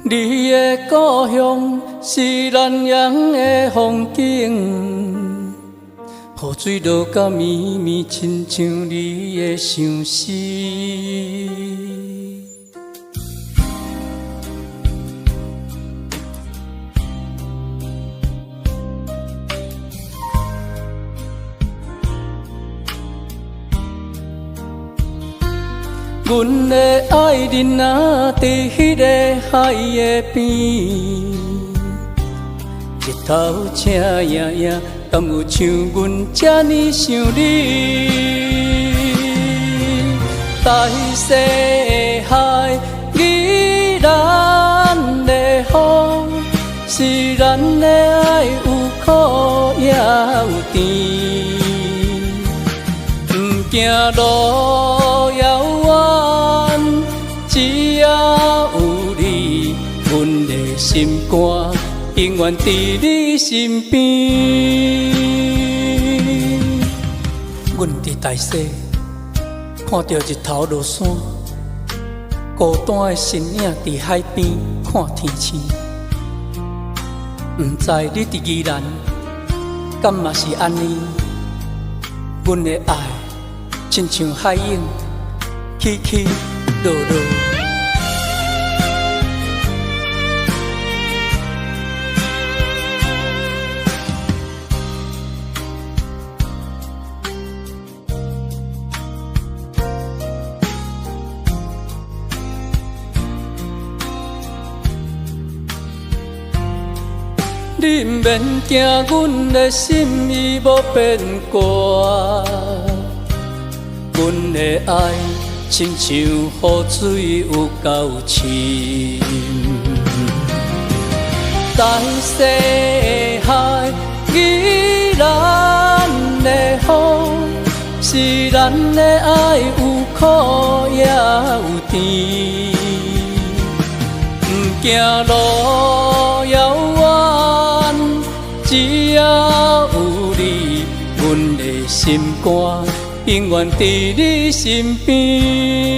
你的故乡是南洋的风景，雨水落到绵绵，亲像你的相思。阮的爱人啊，伫迄个海的边，日头赤影影，敢有像阮这呢想你？大西的海，依咱的风，是咱的爱有苦也有甜，不惊路遥远，只要有你，阮的心肝永远伫你身边。阮伫大西，看到日头落山，孤单的身影伫海边看天星。不知你伫宜兰，敢嘛是安尼？阮的爱，亲像海涌，起起落落。你毋免惊，阮的心意无变卦。阮的爱亲像雨水有够深，大西的海，依咱的风，是咱的爱有苦也有甜，不惊路遥远，只要有你，阮的心肝永远伫你身边。